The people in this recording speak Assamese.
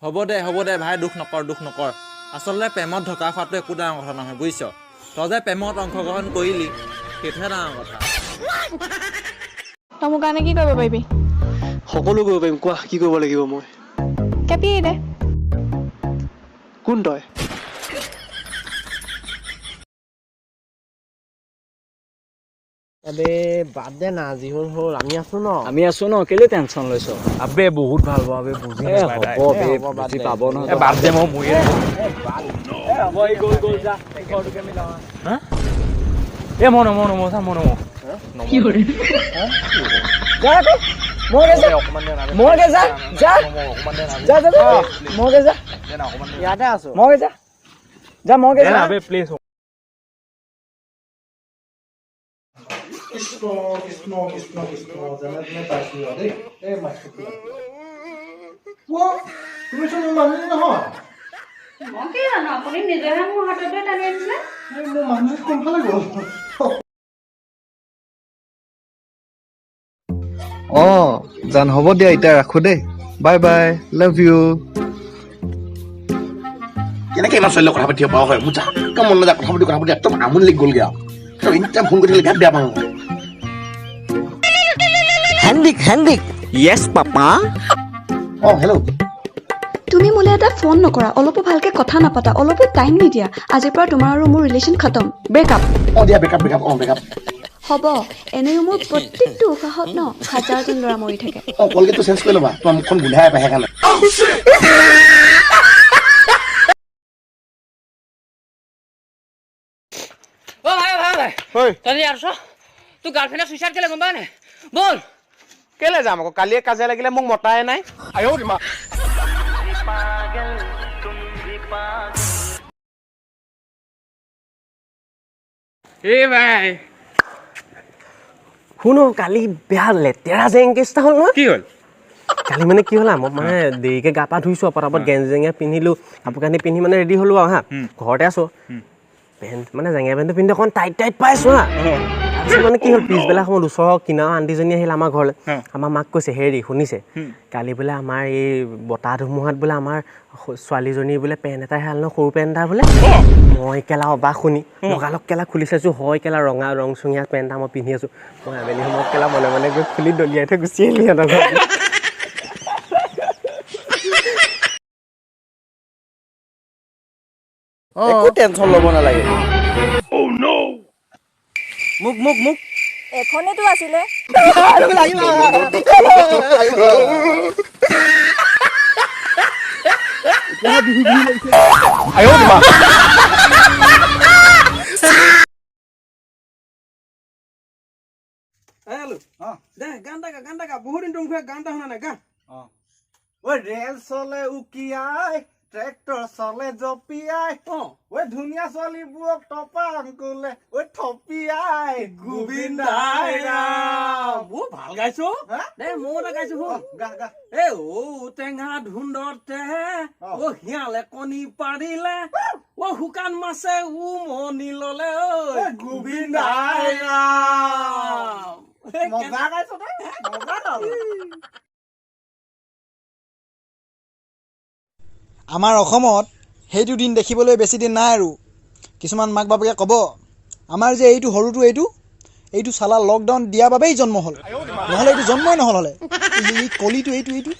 হ'ব দে ভাই দুখ নকৰ আচলতে প্ৰেমত ঢকা খোৱাটো একো ডাঙৰ কথা নহয় বুজিছ তই যে প্ৰেমত অংশগ্ৰহণ কৰিলি সেইটোহে ডাঙৰ কথা তই মোৰ কাৰণে কি কৰিব পাৰিবি সকলো কৰিব পাৰিম কোৱা কি কৰিব লাগিব মই কেপি দে কোন তই আবে বাদ দে না যি হল আমি আছো ন কেলে টেনচন লৈছ আবে বহুত ভাল পাব আবে বুজি বুজি পাব নহয় বাদ দে মই মৰিয়ে ইয়াতে আছো কৃষ্ণ কৃষ্ণ কৃষ্ণ কৃষ্ণ যেনে তেনে পাইছো দেই এই মাছটো তুমি চোন মানুহ নহয় মই কি জানো আপুনি নিজেহে মোৰ হাততে টানি আনিছিলে মোৰ মানুহ কোনফালে গ'ল জান হ'ব দিয়া এতিয়া ৰাখো দেই বাই বাই লাভ ইউ কেনেকে ইমান ছোৱালীৰ কথা পাতিব পৰা হয় মোৰ যাক মন নাযায় কথা পাতি একদম আমনি লাগি গ'লগৈ আৰু ইনটাইম ফোন কৰি থাকিলে বিৰাট বেয়া পাওঁ হেন্দিক য়েছ পাপা হেল্ল' তুমি মোলে এটা ফোন নকৰা অলপো ভালকে কথা নাপাতা অলপো টাইম নিদিয়া আজিৰ পৰা তোমাৰ আৰু মোৰ ৰিলেশ্যন খতম ব্ৰেকআপ দিয়া ব্ৰেকআপ হ'ব এনেও মোৰ প্ৰত্যেকটো উশাহত ন হাজাৰজন ল'ৰা মৰি থাকে কলগেটটো চেঞ্জ কৰি ল'বা তোমাৰ মুখখন গোন্ধাই পাই সেইকাৰণে তোৰ গাৰ্লফ্ৰেণ্ডে চুইচাইড কেলে গম পাৱ নাই বল কেলে যাম আকৌ কালিয়ে কাজিয়া লাগিলে মোক মতাই নাই ভাই শুনো কালি বেয়া লেতেৰা জেংকেষ্টা হ'ল নহয় কি হ'ল কালি মানে কি হ'ল মই মানে দেৰিকে গা পা ধুইছো পটাপট গেঞ্জি জেঙে পিন্ধিলো কাপোৰ কানি পিন্ধি মানে ৰেডি হ'লো আৰু হা ঘৰতে আছো পেণ্ট মানে জেঙে পেণ্টটো পিন্ধি অকণ টাইট পাইছো হা তাৰপিছত মানে কি হ'ল পিছবেলা সময়ত ওচৰৰ কিনাৰৰ আণ্টিজনী আহিল আমাৰ ঘৰলৈ আমাৰ মাক কৈছে হেৰি শুনিছে কালি বোলে আমাৰ এই বতাহ ধুমুহাত বোলে আমাৰ ছোৱালীজনীৰ বোলে পেণ্ট এটা হেল ন সৰু পেণ্ট এটা বোলে মই কেলা অবাক শুনি লগালগ কেলা খুলি চাইছো হয় কেলা ৰঙা ৰংচঙীয়া পেণ্ট এটা মই পিন্ধি আছো মই আবেলি সময়ত কেলা মনে গৈ খুলি দলিয়াই থৈ গুচি আহিলি সিহঁতৰ ঘৰত একো টেনচন ল'ব নালাগে মোক এখনেতো আছিলে গান গা বহুত দিন তুমি গান এটা শুনা নাই গা ৰেল চলে উকিয়াই ট্ৰেক্টৰ চলে জপিয়াই ধুনীয়া ছোৱালীবোৰক টপাং কোলে থপিয়াই গোবিন্দাই ৰাম ভাল গাইছো ময়ো এটা গাইছো এ টেঙা ধুন্দতে শিয়ালে কণী পাৰিলে শুকান মাছে উমনি ললে গোবিন্দাই ৰাম মজা গাইছো আমাৰ অসমত সেইটো দিন দেখিবলৈ বেছি দিন নাই আৰু কিছুমান মাক বাপেকে ক'ব আমাৰ যে এইটো সৰুটো এইটো চালা লকডাউন দিয়াৰ বাবেই জন্ম হ'ল নহ'লে এইটো জন্মই নহ'ল হ'লে এই কলিটো এইটো